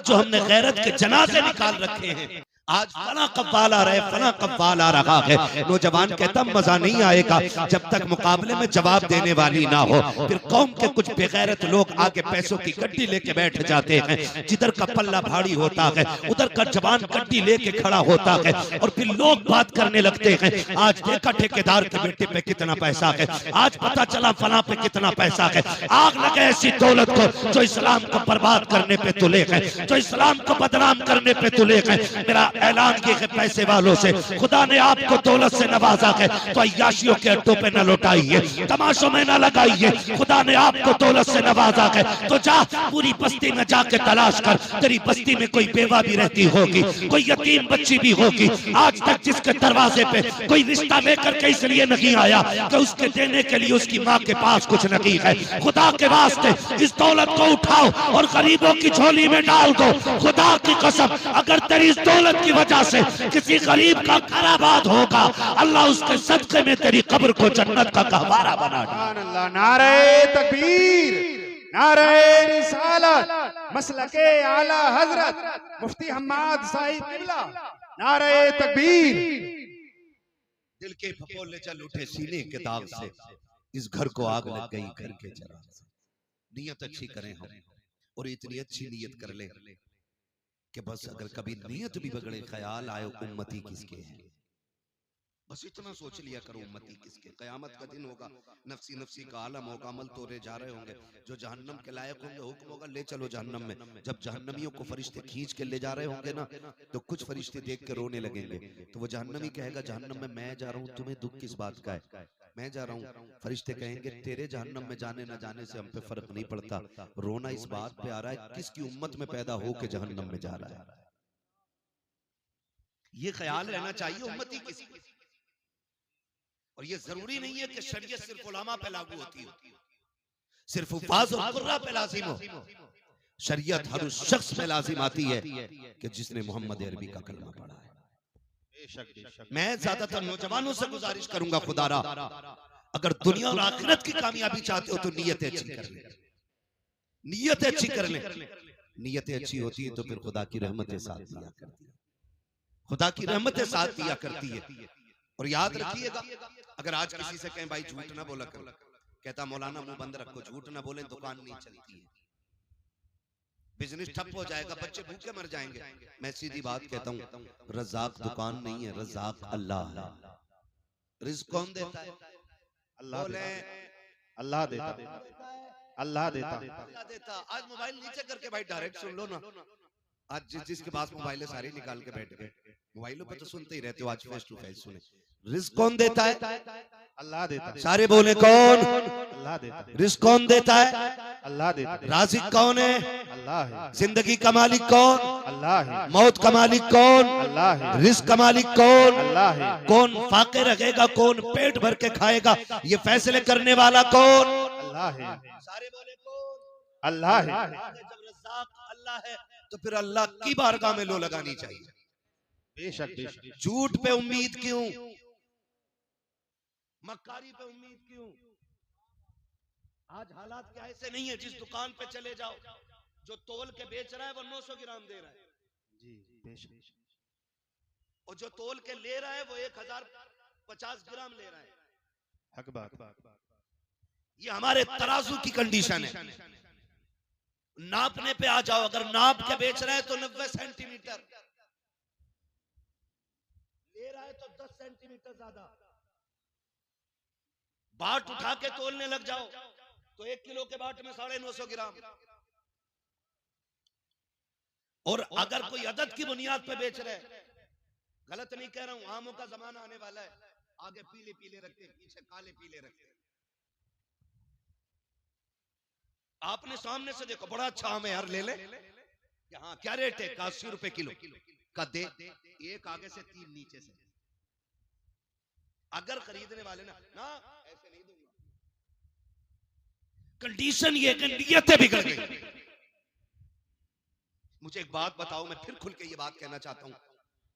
जो हमने गैरत के जनाजे निकाल रखे हैं, आज फला कव्वाल आ रहे, फला कव्वाल आ रहा है, नौजवान कहता मजा नहीं आएगा जब तक मुकाबले में जवाब देने वाली ना हो। फिर कौम के कुछ बेगैरत लोग आके पैसों की गड्डी लेके बैठ जाते हैं, जिधर का पल्ला भारी होता है उधर का जवान गड्डी लेके खड़ा होता है, और फिर लोग बात करने लगते हैं, आज देखा ठेकेदार के बेटे पे कितना पैसा है, आज पता चला फला पे कितना पैसा है। आग लगे ऐसी दौलत को जो इस्लाम को बर्बाद करने पे तुले है, जो इस्लाम को बदनाम करने पे तुले है। मेरा ऐलान किए है पैसे वालों से, खुदा ने आपको दौलत से नवाजा है तो अय्याशियों के अड्डों पे न लौटाइए, तमाशों में न लगाइए। खुदा ने आपको दौलत से नवाजा है तो जा पूरी बस्ती में जाके तलाश कर, तेरी बस्ती में कोई बेवा भी रहती होगी, कोई यतीम बच्ची भी होगी। आज तक जिसके दरवाजे पे कोई रिश्ता लेकर के इसलिए नहीं आया कि उसके देने के लिए उसकी माँ के पास कुछ नहीं है। खुदा के वास्ते इस दौलत को उठाओ और गरीबों की झोली में डाल दो। खुदा की कसम, अगर तेरी इस दौलत की वजह से किसी गरीब का घर आबाद होगा, अल्लाह उसके सदके में तेरी कब्र को जन्नत का गहवारा बना देगा। नारे तकबीर, नारे रिसालत, मसलके आला हजरत मुफ्ती हम्माद साहिब किबला, नारे तकबीर। दिल के फपोले चल उठे सीने के दाग से, इस घर को आग लग गई घर के चराग से। नियत अच्छी करें हम, और इतनी अच्छी नियत कर ले कि बस अगर कभी नियत भी बगड़े, ख्याल आए उम्मती किसके हैं, बस इतना सोच लिया करो उम्मती किसके। कयामत का दिन होगा, नफसी नफसी का आलम होगा, अमल तोड़े जा रहे होंगे, जो जहन्नम के लायक होंगे हुक्म होगा ले चलो जहन्नम में। जब जहन्नमियों को फरिश्ते खींच के ले जा रहे होंगे ना, तो कुछ फरिश्ते देख के रोने लगेंगे, तो वो जहन्नमी कहेगा जहन्नम में मैं जा रहा हूँ, तुम्हें दुख किस बात का है, मैं जा रहा हूँ। फरिश्ते कहेंगे तेरे जहन्नम में जाने न जाने से हम पे फर्क नहीं पड़ता, रोना इस बात पे आ रहा है किसकी उम्मत में पैदा हो के जहन्नम में जा रहा है। ये ख्याल रहना चाहिए उम्मती किसकी। और ये जरूरी नहीं है कि शरीयत सिर्फ उलमा पे लागू होती हो, सिर्फ उफ़ाज़ और कुर्रा पे लाजिम हो। शरीयत हर उस शख्स पे लाजिम आती है कि जिसने मोहम्मद अरबी का कलमा पढ़ा है। मैं ज्यादातर नौजवानों से गुजारिश करूंगा, खुदारा अगर दुनिया और आखिरत की कामयाबी चाहते हो तो नियतें अच्छी कर ले, नियतें अच्छी कर ले। नियतें अच्छी होती है तो फिर खुदा की रहमतें साथ दिया करती है, खुदा की रहमतें साथ दिया करती है। और याद रखिएगा, अगर आज किसी से कहें भाई झूठ ना बोला करो, कहता मौलाना मुंह बंद रखो, झूठ ना बोले दुकान नहीं चलती है, बिजनेस ठप हो जाएगा, बच्चे भूखे मर जाएंगे। मैं सीधी बात कहता हूँ, रज़ाक दुकान नहीं है, रज़ाक अल्लाह है। रिज़्क कौन देता है? अल्लाह अल्लाह देता, अल्लाह देता, अल्लाह देता। आज मोबाइल नीचे करके भाई डायरेक्ट सुन लो ना, आज जिसके पास मोबाइल है सारे निकाल के बैठ गए, मोबाइलों पे तो सुनते ही रहते हो, आज फेस टू फेस सुने। रिज़्क कौन देता है? अल्लाह देता, सारे बोले कौन? अल्लाह देता। रिज़्क कौन देता है? अल्लाह देता। राज़िक कौन है? अल्लाह है। जिंदगी का मालिक कौन? अल्लाह है। मौत का मालिक कौन? अल्लाह है। रिज़्क का मालिक कौन? अल्लाह है। कौन फाके रखेगा, कौन पेट भर के खाएगा, ये फैसले करने वाला कौन? अल्लाह है। सारे बोले कौन? अल्लाह है। जब रज़्ज़ाक़ अल्लाह है तो फिर अल्लाह की बारगाह में लो लगानी चाहिए। बेशक बेशक। झूठ पे उम्मीद क्यों, मक्कारी पे उम्मीद क्यों? आज हालात क्या ऐसे नहीं है, जिस दुकान पे चले जाओ जो तोल के बेच रहा है वो 900 ग्राम दे रहा है जी बेशक, और जो तोल के ले रहा है वो 1050 ग्राम ले रहा है। हक बात। ये हमारे तराजू की कंडीशन है। नापने पे आ जाओ, अगर नाप के बेच रहा है तो 90 सेंटीमीटर ले रहा है तो 10 सेंटीमीटर ज्यादा। बाट उठा के तोलने लग जाओ तो 1 किलो के बाट में 950 ग्राम। और अगर कोई अदद की बुनियाद पे बेच रहे, गलत नहीं कह रहा हूं, आमों का जमाना आने वाला है, आगे पीले पीले रखते हैं, पीछे काले पीले रखते हैं। आपने सामने से देखो बड़ा अच्छा आम है यार, ले ले, हाँ क्या रेट है? 80 रुपए किलो का दे, एक आगे से 3 नीचे से। अगर खरीदने वाले ना ऐसे नहीं दूंगा। कंडीशन ये कि नियतें बिगड़ गई। मुझे एक बात बताओ, मैं फिर खुल के ये बात कहना चाहता हूं,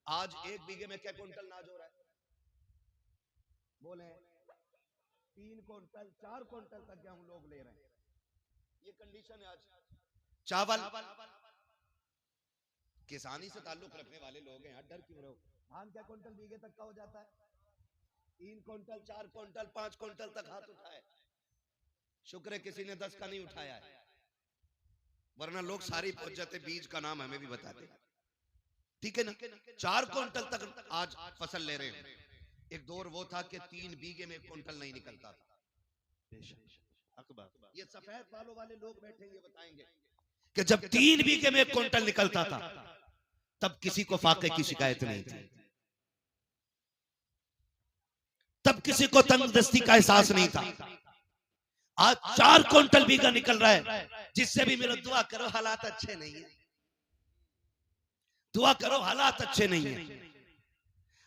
आज 1 बीघे में क्या क्विंटल नाज हो रहा है? बोले 3 क्विंटल 4 क्विंटल तक गेहूं लोग ले रहे हैं। ये कंडीशन है आज। चावल किसानी से ताल्लुक रखने वाले लोग हैं, डर क्यों रहो? धान क्या क्विंटल बीघे तक का हो जाता है? 3 क्विंटल, 4 क्विंटल, 5 क्विंटल तक हाथ उठाए। शुक्र है किसी ने 10 का नहीं उठाया है, वरना लोग सारी पहुंच जाते। बीज का नाम हमें भी बताते, ठीक है ना? 4 क्विंटल तक आज फसल ले रहे हैं। एक दौर वो था कि 3 बीघे में 1 क्विंटल नहीं निकलता था। ये सफेद बालों वाले लोग बैठेंगे बताएंगे कि जब 3 बीघे में 1 क्विंटल निकलता था तब किसी को फाके की शिकायत नहीं थी, तब किसी को तंगदस्ती का एहसास नहीं था। आज 4 क्विंटल बीघा निकल रहा है, जिससे भी मेरा दुआ करो हालात अच्छे नहीं है, दुआ करो हालात अच्छे नहीं है।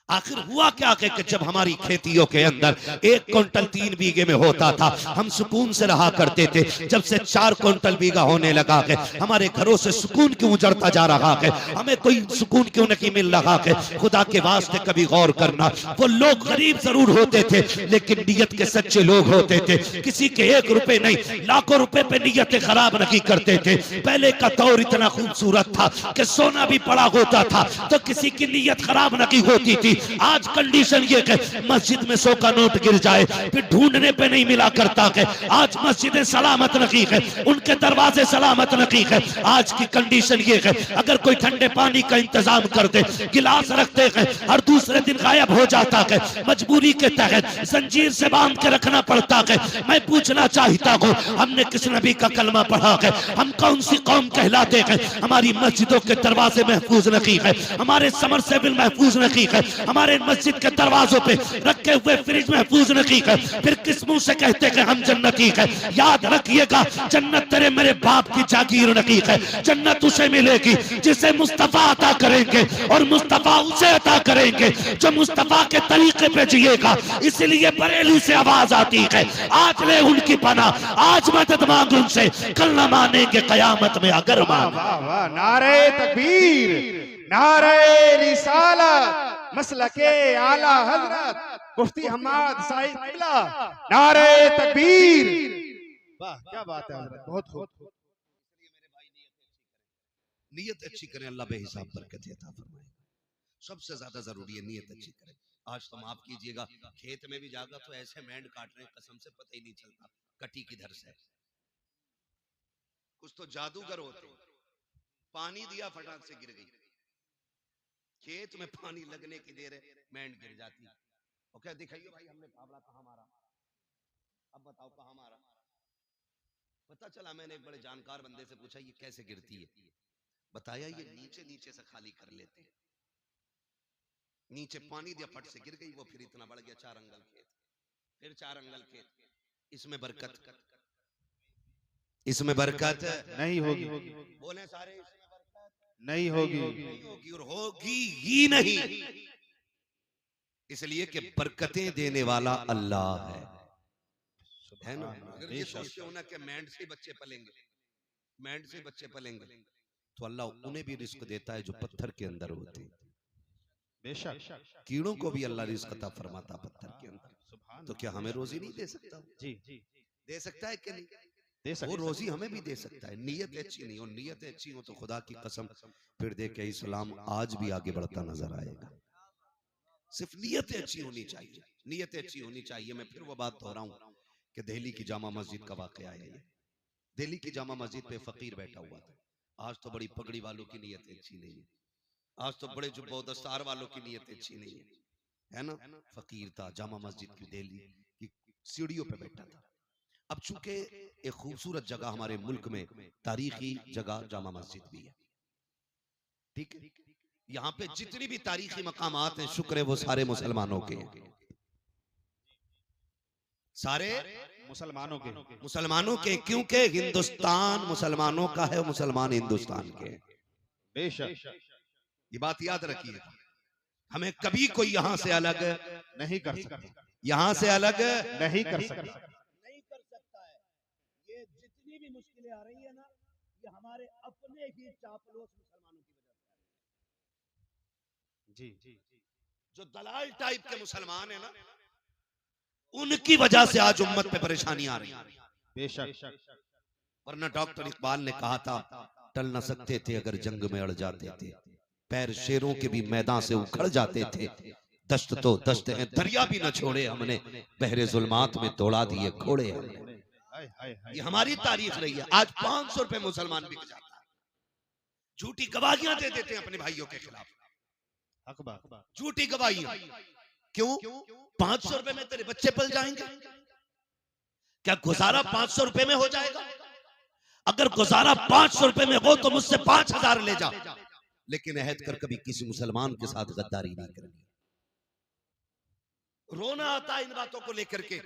आखिर हुआ क्या कि जब हमारी खेतियों के अंदर 1 क्विंटल 3 बीघे में होता था हम सुकून से रहा करते थे। जब से 4 क्विंटल बीघा होने लगा के हमारे घरों से सुकून क्यों उजड़ता जा रहा है, हमें कोई सुकून क्यों नहीं मिल रहा है? खुदा के वास्ते कभी गौर करना, वो लोग गरीब जरूर होते थे लेकिन नीयत के सच्चे लोग होते थे। किसी के 1 रुपए नहीं लाखों रुपए पे नीयतें खराब नहीं करते थे। पहले का दौर इतना खूबसूरत था कि सोना भी पड़ा होता था तो किसी की नीयत खराब नहीं होती थी। आज कंडीशन ये है मस्जिद में 100 का नोट गिर जाए फिर ढूंढने पे नहीं मिला करता है। आज मस्जिदें सलामत नहीं है, उनके दरवाजे सलामत नहीं है। आज की कंडीशन ये है अगर कोई ठंडे पानी का इंतजाम कर दे, गिलास रखते हैं हर दूसरे दिन गायब हो जाता है। मजबूरी के तहत जंजीर से बांध के रखना पड़ता है। मैं पूछना चाहता हूँ हमने किस नबी का कलमा पढ़ा है? हम कौन सी कौम कहलाते हैं? हमारी मस्जिदों के दरवाजे महफूज नहीं है, हमारे समरसेबिल महफूज नहीं है, हमारे मस्जिद के दरवाजों पे रखे हुए फ्रिज महफूज नहीं है। फिर किस मुंह से कहते हैं हम जन्नती है? याद रखिएगा जन्नत तेरे मेरे बाप की जागीर नहीं है। जन्नत उसे मिलेगी जिसे मुस्तफा अता करेंगे और मुस्तफा उसे अता करेंगे जो मुस्तफा के तरीके पे जिएगा। इसलिए बरेली से आवाज आती है आज ले उनकी पनाह, आज मदद मांग उनसे, कल न मानेंगे कयामत में अगर मांग। नारे तकबीर, नारे रिसालत, मसलके आला हजरत मुफ्ती हम्माद साहिब किबला, नारे तकबीर। वाह क्या बात है हजरत, बहुत खूब। नीयत अच्छी करें, अल्लाह बेहिसाब बरकत अता फरमाएगा। सबसे ज्यादा जरूरी है नीयत अच्छी करें। आज तो माफ कीजिएगा खेत में भी जागा तो ऐसे मेंढ काट रहे हैं कसम से पता ही नहीं चलता कटी किधर से। कुछ तो जादूगर होते, पानी दिया फटाक से गिर गई। खेत में पानी लगने की देर है मेंढ गिर जाती है। ओके दिखाइए भाई हमने काबला कहाँ मारा, अब बताओ कहाँ मारा। पता चला मैंने एक बड़े जानकार बंदे से पूछा ये कैसे गिरती है? बताया ये नीचे नीचे से खाली कर लेते हैं। नीचे पानी दिया फट से गिर गई वो, फिर इतना बढ़ गया 4 अंगल खेत, फिर 4 अंगल खेत। इसमें बरकत, इसमें बरकत नहीं होगी, बोले सारे नहीं होगी, और होगी ही नहीं। इसलिए कि बरकतें देने वाला अल्लाह है ना। अगर ये सोचते हो ना कि मेंढ से बच्चे पलेंगे, मेंढ से बच्चे पलेंगे, तो अल्लाह उन्हें भी रिस्क देता है जो पत्थर के अंदर होते हैं। बेशक कीड़ों को भी अल्लाह रिस्क अता फरमाता पत्थर के अंदर। तो क्या हमें रोजी नहीं दे सकता? जी दे सकता है कि नहीं? दे सकता, वो रोजी हमें भी दे सकता है। नीयत अच्छी नहीं हो, नीयत अच्छी हो तो खुदा की कसम फिर देखे इस्लाम आज भी आगे बढ़ता नजर आएगा। सिर्फ नीयत अच्छी होनी चाहिए, नीयत अच्छी होनी चाहिए। मैं फिर वो बात दोहराऊं कि दिल्ली की जामा मस्जिद का वाकया है ये। दिल्ली की जामा मस्जिद पे फकीर बैठा हुआ था। आज तो बड़ी पगड़ी वालों की नीयत अच्छी नहीं है, आज तो बड़े जुब्बा दस्तार वालों की नीयत अच्छी नहीं है ना। फकीर था, जामा मस्जिद की दिल्ली की सीढ़ियों पे बैठा था। अब चूंकि एक खूबसूरत जगह हमारे मुल्क में तारीखी जगह जामा मस्जिद भी है, ठीक है, यहाँ पे जितनी भी तारीखी मकामात हैं शुक्र है वो सारे मुसलमानों के हैं, सारे मुसलमानों के, क्योंकि हिंदुस्तान मुसलमानों का है, मुसलमान हिंदुस्तान के हैं। बेशक ये बात याद रखिए, हमें कभी कोई यहाँ से अलग नहीं कर सकता, यहाँ से अलग नहीं कर सकता, नहीं कर सकता है। ये जितनी भी मुश्किलें आ रही है ना, ये हमारे अपने ही चापलूस मुसलमानों की वजह से। जी जो दलाल टाइप के मुसलमान है ना, उनकी वजह से आज उम्मत पे परेशानी आ रही है। बेशक, वरना डॉक्टर इकबाल ने कहा था टल न सकते थे अगर जंग में अड़ जाते थे, पैर शेरों के भी मैदान से उखड़ जाते थे। दश्त तो दश्त है, दरिया भी न छोड़े हमने, बहरे जुल्मात में दौड़ा दिए घोड़े हमने। ये हमारी तारीख रही है। आज 500 रुपए मुसलमान बिक जाता है, झूठी गवाहियां दे देते हैं अपने भाइयों के खिलाफ, झूठी गवाहियां। क्यों? 500 रुपए में तेरे बच्चे पल जाएंगे? क्या गुजारा 500 रुपए में हो जाएगा? अगर गुजारा 500 रुपए में हो तो मुझसे 5000 ले जा, लेकिन अहद कर कभी किसी मुसलमान के साथ गद्दारी नहीं करनी। रोना आता इन बातों को लेकर के।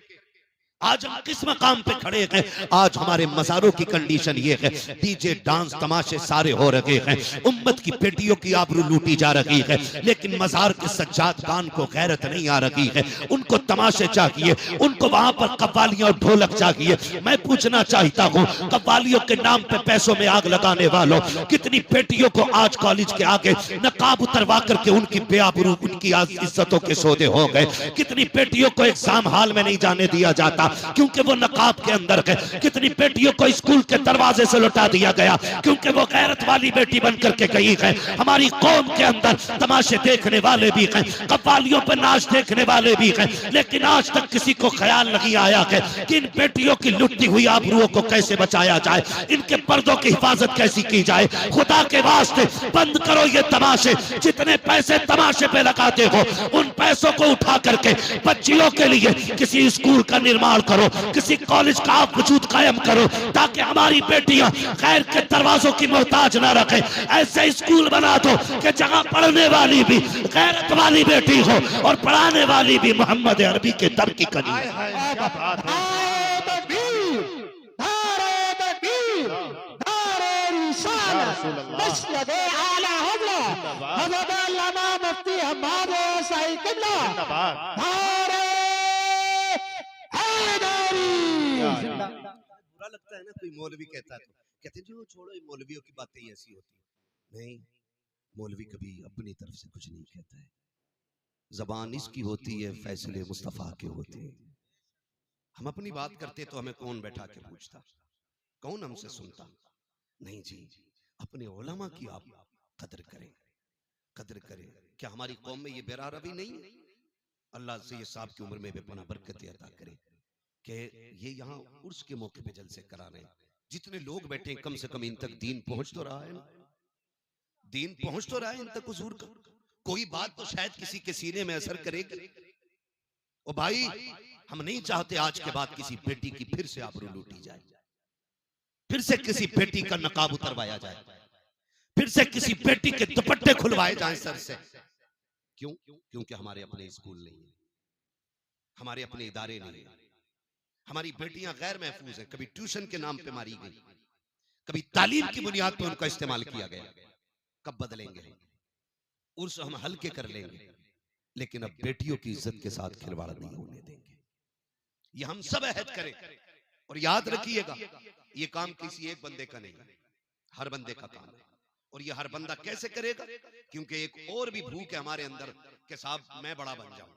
आज हम किस मकाम पे खड़े हैं? आज हमारे मज़ारों की कंडीशन ये है, डीजे डांस तमाशे सारे हो रहे हैं, उम्मत की बेटियों की आबरू लूटी जा रही है, लेकिन मज़ार के सज्जाद खान को गैरत नहीं आ रही है। उनको तमाशे चाहिए, उनको वहां पर कव्वालियां और ढोलक चाहिए। मैं पूछना चाहता हूँ, कव्वालियों के नाम पे पैसों में आग लगाने वालों, कितनी बेटियों को आज कॉलेज के आगे नकाब उतरवा करके उनकी बेआबरू, उनकी इज्जतों के सौदे हो गए। कितनी बेटियों को एग्जाम हॉल में नहीं जाने दिया जाता क्योंकि वो नकाब के अंदर है। कितनी बेटियों को स्कूल के दरवाजे से लौटा दिया गया क्योंकि वो गैरत वाली बेटी बन करके गई है। हमारी कौम के अंदर तमाशे देखने वाले भी हैं, कव्वालियों पर नाच देखने वाले भी हैं, लेकिन आज तक किसी को ख्याल नहीं आया है कि इन बेटियों की लुटती हुई आबरूओं को कैसे बचाया जाए, इनके पर्दों की हिफाजत कैसी की जाए। खुदा के वास्ते बंद करो ये तमाशे। जितने पैसे तमाशे पे लगाते हो, उन पैसों को उठा करके बच्चियों के लिए किसी स्कूल का निर्माण करो, किसी कॉलेज का आप वजूद कायम करो, ताकि हमारी बेटियां गैर के दरवाजों की मोहताज ना रखे। ऐसे स्कूल बना दो कि जहां पढ़ने वाली भी गैरत वाली बेटी हो और पढ़ाने वाली भी मोहम्मद अरबी के दर की करी। बुरा लगता है ना कोई मौलवी कहता है, तो कहते जो छोड़ो, ये मौलवियों की बातें ही ऐसी होती है। नहीं, मौलवी कभी अपनी तरफ से कुछ नहीं कहता है। जबान इसकी होती है, फैसले मुस्तफा के होते हैं। हम अपनी बात करते तो हमें कौन बैठा के पूछता, कौन हमसे सुनता? नहीं जी, अपने उलमा की आप कदर करें, कदर करें। क्या हमारी कौम में ये बेरारवी नहीं है? अल्लाह से ये साहब की उम्र में बेपना बरकत अता करे कि ये यहाँ उर्स के मौके पे जलसे करा रहे हैं। जितने लोग बैठे हैं, कम से कम इन तक दीन पहुंच तो रहा है ना, दीन पहुंच तो रहा है इन तक हुजूर का। कोई बात तो शायद किसी के सीने में असर करेगी। ओ भाई, हम नहीं चाहते आज के बाद किसी बेटी की फिर से आबरू लूटी जाए, फिर से किसी बेटी का नकाब उतरवाया जाए, फिर से किसी बेटी के दुपट्टे खुलवाए जाए सर से। क्यों? क्योंकि हमारे अपने स्कूल नहीं है, हमारे अपने इदारे नहीं है, हमारी बेटियां गैर महफूज हैं। कभी ट्यूशन के नाम पे मारी गई, कभी तालीम की बुनियाद पर उनका इस्तेमाल किया गया। कब बदलेंगे? उर्स हम हल्के कर लेंगे, लेकिन अब बेटियों की इज्जत के साथ खिलवाड़ नहीं होने देंगे। ये हम सब अहद करें और याद रखिएगा, ये काम किसी एक बंदे का नहीं, हर बंदे का काम है। और ये हर बंदा कैसे करेगा? क्योंकि एक और भी भूख है हमारे अंदर कि साहब मैं बड़ा बन जाऊं,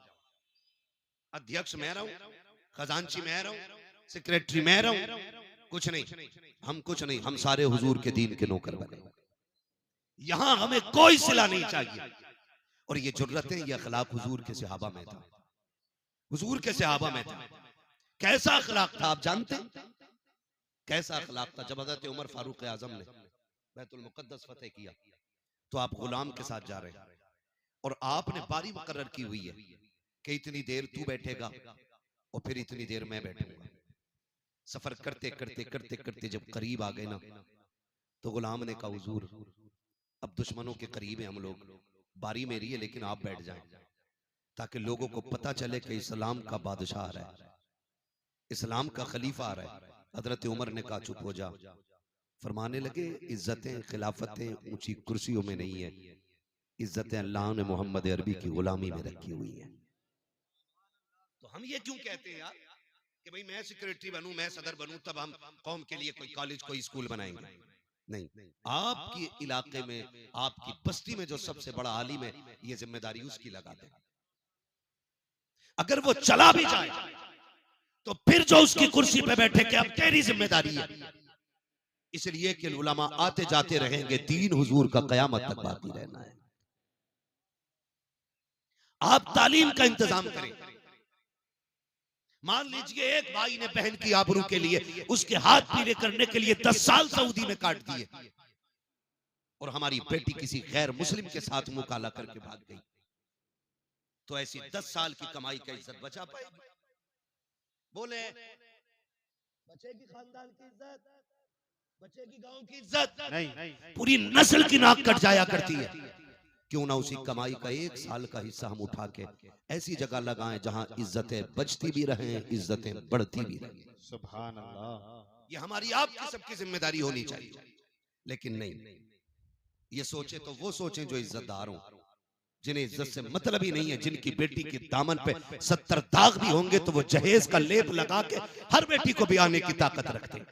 अध्यक्ष मैं रहूं, खजांची मैं रहूं, सेक्रेटरी मैं रहूं। कुछ नहीं, हम कुछ नहीं, हम सारे हुजूर के दीन के नौकर बने। यहां हमें कोई सिला नहीं चाहिए। और ये जुर्रतें, ये अखलाक हुजूर के सहाबा में था, हुजूर के सहाबा में था। कैसा अखलाक था आप जानते हैं? कैसा अखलाक था? जब हज़रत उमर फारूक आजम ने बैतुल मुक़द्दस फतेह किया तो आप गुलाम के साथ जा रहे हैं और आपने बारी मुकर्रर की हुई है कि इतनी देर तू बैठेगा और फिर इतनी देर मैं बैठूंगा। सफर करते करते करते करते जब करीब आ गए ना, तो गुलाम ने कहा हुजूर अब दुश्मनों के करीब है हम लोग, बारी मेरी है लेकिन आप बैठ जाएं ताकि लोगों को पता चले कि इस्लाम का बादशाह आ रहा है, इस्लाम का खलीफा आ रहा है। हजरत उमर ने कहा चुप हो जा। फरमाने लगे इज्जतें खिलाफतें ऊंची कुर्सियों में नहीं है, इज्जतें अल्लाह ने मोहम्मद अरबी की गुलामी में रखी हुई है। तो हम ये क्यों कहते हैं यार कि भाई मैं सेक्रेटरी बनूं, मैं सदर बनूं, तब हम कौम के लिए कोई कॉलेज कोई स्कूल बनाएंगे? नहीं, आपके इलाके में आपकी बस्ती में जो सबसे बड़ा आलिम है, ये जिम्मेदारी उसकी लगा दे। अगर वो चला भी जाए तो फिर जो उसकी कुर्सी पे बैठे कि अब तेरी जिम्मेदारी है, इसलिए कि उलमा आते जाते रहेंगे, दीन हुजूर का कयामत तक बाकी रहना है। आप तालीम का इंतजाम करें। मान लीजिए एक भाई ने बहन की आबरू के लिए उसके हाथ पीले करने के लिए 10 साल सऊदी में काट दिए, और हमारी बेटी किसी गैर मुस्लिम के साथ मुंह काला करके भाग गई, तो ऐसी 10 साल की कमाई का इज्जत बचा पाएगी? बोले बचेगी खानदान की इज्जत, बचेगी गांव की इज्जत? नहीं। पूरी नस्ल की नाक कट जाया करती है। क्यों ना उसी कमाई का 1 साल का हिस्सा हम उठा के ऐसी जगह लगाएं जहां इज्जतें बचती भी रहें, इज्जतें बढ़ती भी रहें। सुभान अल्लाह। ये हमारी आपकी सबकी जिम्मेदारी होनी चाहिए। लेकिन नहीं, ये सोचे तो वो सोचें जो इज्जतदार हों, जिन्हें इज्जत से मतलब ही नहीं है, जिनकी बेटी के दामन पे 70 दाग भी होंगे तो वो जहेज का लेप लगा के हर बेटी को ब्याने की ताकत रखते हैं।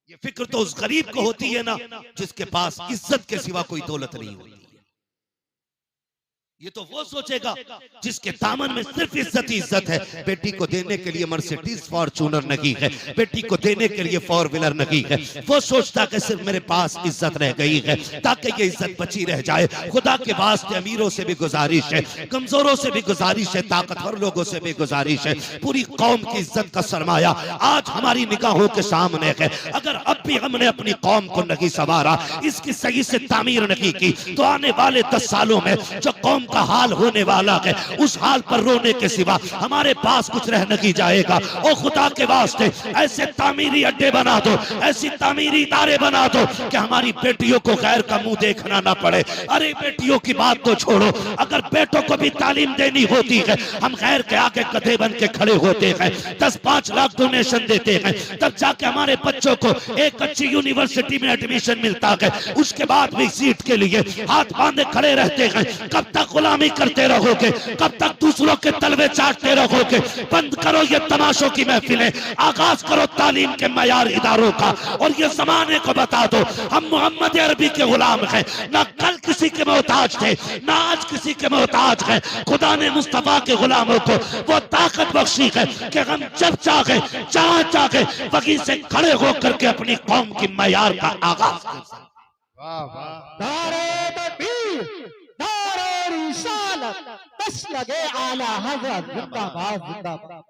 ये फिक्र तो उस गरीब को होती है ना जिसके पास इज्जत के सिवा कोई दौलत नहीं होती है। ये तो वो सोचेगा जिसके दामन में सिर्फ इज्जत ही इज्जत है। बेटी को देने के लिए मर्सिडीज फॉर्च्यूनर नहीं है, बेटी को देने के लिए 4 व्हीलर नहीं है। वो सोचता कि सिर्फ मेरे पास इज्जत रह गई है, ताकि ये इज्जत बची रह जाए। खुदा के वास्ते अमीरों से भी गुजारिश है, कमजोरों से भी गुजारिश है, ताकतवर लोगों से भी गुजारिश है, पूरी कौम की इज्जत का सरमाया आज हमारी निगाहों के सामने है। अगर अब भी हमने अपनी कौम को नहीं संवारा, इसकी सही से तामीर नहीं की, तो आने वाले 10 सालों में जो कौम का हाल होने वाला है, उस हाल पर रोने के सिवा हमारे पास कुछ रह नहीं जाएगा। ओ खुदा के वास्ते ऐसे तामीरी अड्डे बना दो, ऐसी तामीरी इदारे बना दो कि हमारी बेटियों को गैर का मुंह देखना ना पड़े। अरे बेटियों की बात तो छोड़ो, अगर बेटों को भी तालीम देनी होती है, हम गैर के आगे गधे बन के खड़े होते हैं, 10-5 लाख डोनेशन देते हैं, तब जाके हमारे बच्चों को एक अच्छी यूनिवर्सिटी में एडमिशन मिलता है। उसके बाद भी सीट के लिए हाथ बांधे खड़े रहते हैं। कब तक गुलामी करते रहोगे? कब तक दूसरों के तलवे चाटते रहोगे? बंद करो ये तमाशों की महफिलें, आगाज करो तालीम के मयार इदारों का, और ये जमाने को बता दो हम मोहम्मद अरबी के गुलाम हैं, ना कल किसी के मोहताज थे, ना आज किसी के मोहताज हैं। खुदा ने मुस्तफा के गुलामों को वो ताकत बख्शी है कि हम जब चाहे जहां चाहे वहीं से खड़े होकर के अपनी कौम की मयार का आगाज कर सकते। वाह वाह। नारे तकबीर, नारे रिसालत, बस लगे आला हज़रत, जिंदाबाद जिंदाबाद।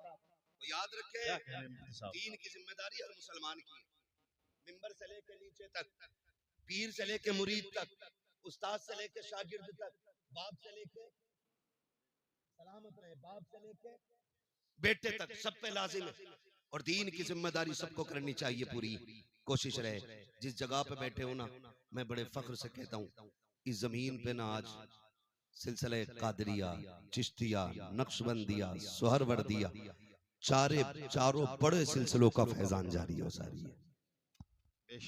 तो याद रखें, दीन की जिम्मेदारी हर मुसलमान की है। मिंबर से लेकर नीचे तक, पीर से लेकर मुरीद तक, उस्ताद से लेकर शागिर्द तक, बाप से लेकर सलामत रहे, बाप से लेकर बेटे तक, सब पे लाजिम है। और दीन की जिम्मेदारी सबको करनी चाहिए। पूरी कोशिश रहे जिस जगह पे बैठे हो ना, मैं बड़े फख्र से कहता हूँ, इस जमीन पे ना आज सिलसिले कादरिया, चिश्तिया, नक्शबंदिया, सोहरवर्दिया, चारों बड़े सिलसिलों का फैजान जारी हो सारी है।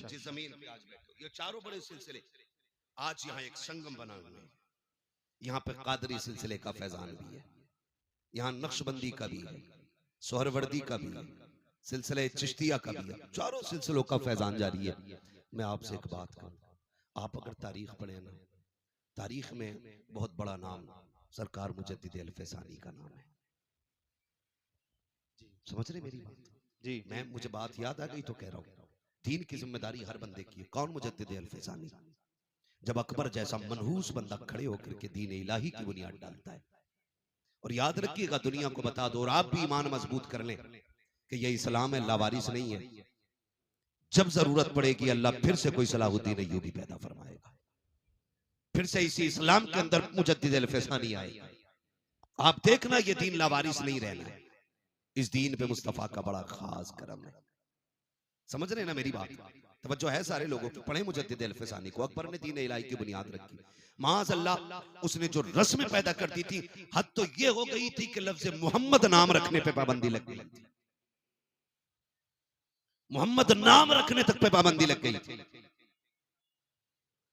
जिस जमीन पे आज बैठे हो, ये चारों बड़े सिलसिले आज यहाँ एक संगम बना हुआ है। यहाँ पे कादरी सिलसिले का फैजान भी है, यहाँ नक्शबंदी का भी है, सोहरवर्दी का भी है, सिलसिले चिश्तिया का भी है, चारों सिलसिलों का फैजान जारी है। मैं आपसे एक बात कहूँ, आप अगर तारीख पढ़े ना, तारीख में बहुत बड़ा नाम सरकार मुजद्दिद अल-फैसानी का नाम है। समझ रहे मेरी बात? जी मुझे बात याद आ गई तो कह रहा हूँ, दीन की जिम्मेदारी हर बंदे की है। कौन? मुजद्दिद अल-फैसानी। जब अकबर जैसा मनहूस बंदा खड़े होकर के दीन इलाही की बुनियाद डालता है। और याद रखिएगा, दुनिया को बता दो और आप भी ईमान मजबूत कर लें कि ये इस्लाम है, लावारिस नहीं है। जब जरूरत पड़ेगी अल्लाह फिर से कोई सलाहुद्दीन अय्यूबी पैदा फरमाएगा, फिर से इसी इस्लाम के अंदर मुजद्दिद अल-फैसानी आएगा। आप देखना, ये दीन लावारिस नहीं रहना है। इस दीन पे मुस्तफा का बड़ा खास करम है। समझ रहे ना मेरी बात? तवज्जो है सारे लोगों की? पढ़े मुजद्दिद अल-फैसानी को। अकबर ने दीन इलाही की बुनियाद रखी, माज़ अल्लाह उसने जो रस्म पैदा कर दी थी, हद तो ये हो गई थी कि लफ्ज़ मोहम्मद नाम रखने पे पाबंदी लग गई थी। मोहम्मद नाम रखने तक पे पाबंदी लग गई थी।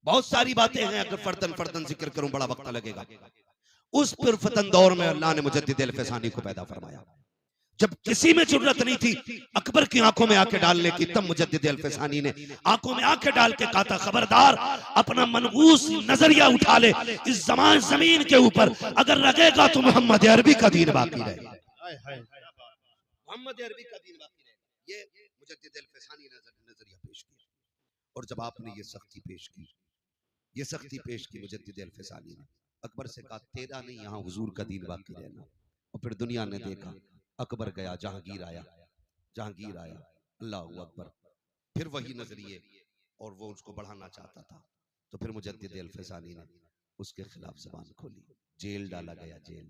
बहुत सारी बातें हैं, अगर फर्दन फर्दन जिक्र करूं बड़ा वक्त लगेगा। उस पुरफतन दौर में अल्लाह ने मुजद्दिद अल-फैसानी को पैदा फरमाया, जब किसी में जरूरत नहीं थी अकबर की आंखों में आंखें डालने की, तब मुजद्दिद अल-फैसानी ने आंखों में आंखें डाल के कहा था, खबरदार अपना मनहूस नजरिया उठा ले, इस जमीन के ऊपर अगर लगेगा तो मोहम्मद अरबी का दीन बाकी रहेगा। मोहम्मद अरबी का दीन बाकी रहेगा। ये मुजद्दिद अल-फैसानी ने नजरिया पेश किया। और जब आपने ये सख्ती पेश की मुजद्दिद अल-फैसानी ने, अकबर से कहा तेरा नहीं, यहाँ हुजूर का दीन बाकी रहना। और फिर दुनिया ने देखा, अकबर गया, जहांगीर आया, जहांगीर आया, अल्लाह अकबर। फिर वही नजरिए, और वो उसको बढ़ाना चाहता था। तो फिर मुजद्दिद अल-फसानी ने उसके खिलाफ जबान खोली, जेल डाला गया। जेल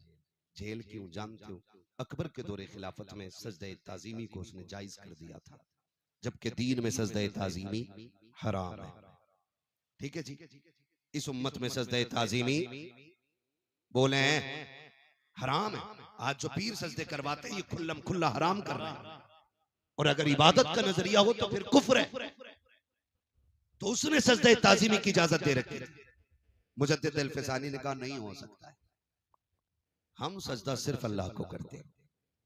जेल क्यों जानते हो? अकबर के दौरे खिलाफत में सजदे ताजीमी को उसने जायज कर दिया था, जबकि दीन में सजदे ताजीमी हराम है। ठीक है जी, इस उम्मत में सजदे ताजीमी बोले हैं हराम है। आज जो पीर सजदे करवाते हैं ये खुल्लम खुल्ला हराम कर रहे हैं। और अगर इबादत का नजरिया हो तो फिर कुफ्र है। तो उसने सजदे ताजीमी की इजाजत दे रखी थी। मुजद्दिद अल-फसानी ने कहा नहीं हो सकता है, हम सजदा सिर्फ अल्लाह को करते हैं,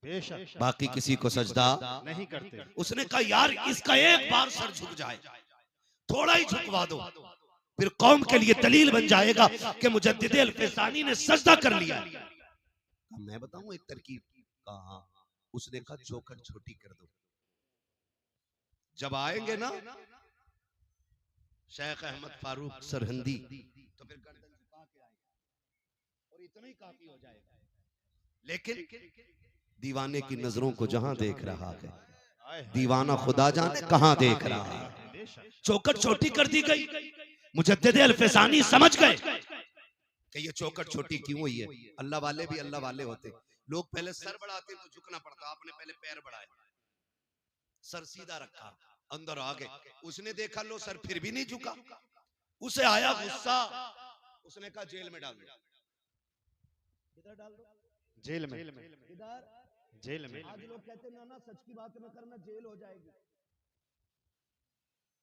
बेशक बाकी किसी को सजदा नहीं करते। उसने कहा यार इसका एक बार सर झुक जाए, थोड़ा ही झुकवा दो, फिर कौम के लिए दलील बन जाएगा कि मुजद्दिद अल-फसानी ने सजदा कर लिया। मैं बताऊं एक तरकीब? कहा उसने कहा चौखट छोटी कर दो। जब आएंगे ना शेख अहमद फारूक सरहंदी तो फिर गर्दन झुका के आएंगे और इतना ही काफी हो जाएगा। लेकिन दीवाने की नजरों को जहां देख रहा है, दीवाना खुदा जाने कहां देख रहा है। चौखट छोटी कर दी गई। मुजद्दिद अल-फसानी समझ गए कि ये चौखट छोटी क्यों हुई है। अल्लाह वाले भी अल्लाह वाले होते, लोग पहले सर बढ़ाते तो झुकना पड़ता, आपने पहले पैर बढ़ाए, सर सीधा रखा, अंदर आ गए। उसने देखा लो सर फिर भी नहीं झुका, उसे आया गुस्सा, उसने कहा जेल में डाल दो। किधर डाल दो? जेल में, किधर? जेल में। आज लोग कहते ना ना सच की बात न करना, जेल हो जाएगी।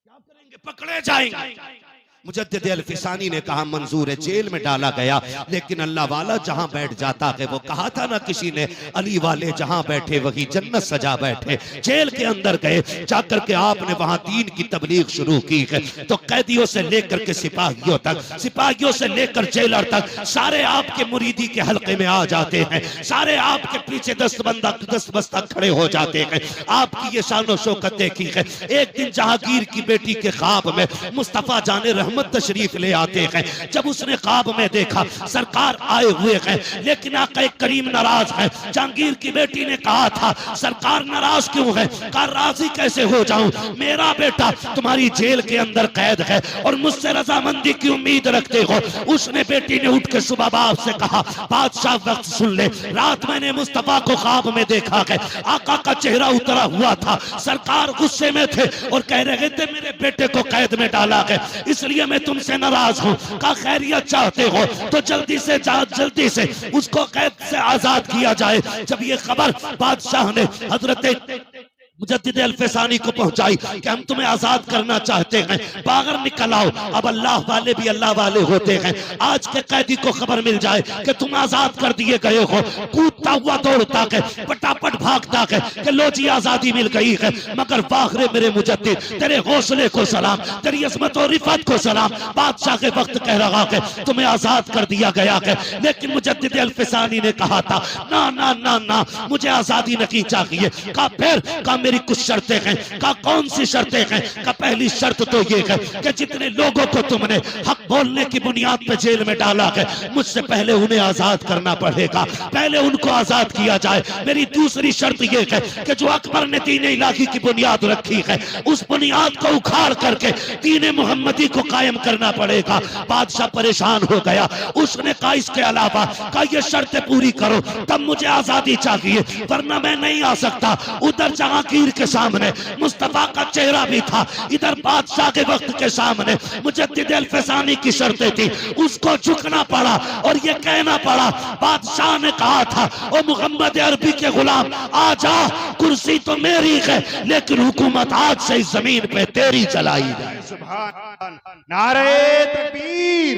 क्या करेंगे? पकड़े जाएंगे। मुजद्दिद अल-फसानी ने कहा मंजूर है, जेल में डाला गया, लेकिन अल्लाह वाला जहां बैठ जाता है, वो कहा था ना किसी ने, अली वाले जहां बैठे वही जन्नत सजा बैठे। जेल के अंदर गए, जाकर के आपने वहां दीन की तबलीग शुरू की है। तो कैदियों से लेकर के सिपाहियों तक, सिपाहियों से लेकर जेलर तक, सारे आपके मुरीदी के हल्के में आ जाते हैं, सारे आपके पीछे दस्तबस्ता खड़े हो जाते हैं। आपकी ये शान और शौकत देखी है। एक दिन जहांगीर की बेटी के ख्वाब में मुस्तफा जाने रहमत तशरीफ ले आते हैं। जब उसने ख्वाब में देखा सरकार आए हुए हैं, लेकिन आका करीम नाराज है। जहांगीर की बेटी ने कहा था सरकार नाराज क्यों है? कहा राजी कैसे हो जाऊं, मेरा बेटा तुम्हारी जेल के अंदर कैद है और मुझसे रजामंदी की उम्मीद रखते हो। उसने बेटी ने उठ के सुबह बाप से कहा बादशाह वक्त सुन ले, रात मैंने मुस्तफा को ख्वाब में देखा है, आका का चेहरा उतरा हुआ था, सरकार गुस्से में थे और कह रहे थे मेरे बेटे को कैद में डाला है, इसलिए मैं तुमसे नाराज हूँ। का खैरियत चाहते हो तो जल्दी से उसको कैद से आजाद किया जाए। जब ये खबर बादशाह ने हजरत मुजद्दिद अल-फसानी को पहुंचाई कि हम तुम्हें आजाद करना चाहते हैं, बाहर निकल आओ। अब अल्लाह वाले भी अल्लाह वाले होते हैं। आज के कैदी को खबर मिल जाए कि तुम आजाद कर दिए गए हो, कूदता हुआ दौड़ता है, फटाफट भागता है कि लो जी आजादी मिल गई है। मगर बाहरे मेरे मुजद्दिद, तेरे हौसले को सलाम, तेरी अज़मत और रिफत को सलाम। बादशाह के वक्त कह रहा है तुम्हें आजाद कर दिया गया है, लेकिन मुजद्दिद अल-फसानी ने कहा था ना ना ना ना, मुझे आजादी नहीं चाहिए। का फिर का मेरी कुछ शर्तें हैं। का कौन सी शर्तें हैं? का पहली शर्त तो ये है कि जितने लोगों को तुमने हक बोलने की बुनियाद पे जेल में डाला है, मुझसे पहले उन्हें आजाद करना पड़ेगा, पहले उनको आजाद किया जाए। मेरी दूसरी शर्त ये है कि जो अकबर ने दीन इलाही की बुनियाद रखी है, उस बुनियाद को उखाड़ करके दीन मुहम्मदी को कायम करना पड़ेगा। बादशाह परेशान हो गया। उसने कहा इसके अलावा का ये शर्तें पूरी करो तब मुझे आजादी चाहिए, वरना मैं नहीं आ सकता। उधर जहांगीर के सामने मुस्तफा का चेहरा भी था, इधर बादशाह के वक्त के सामने मुजद्दिद अल-फसानी की शर्तें थी। उसको झुकना पड़ा और ये कहना पड़ा, बादशाह ने कहा था ओ मोहम्मद अरबी के गुलाम आ जा, कुर्सी तो मेरी है लेकिन हुकूमत आज से इस जमीन पे तेरी चलाई जाए। सुभान, नारे तकबीर,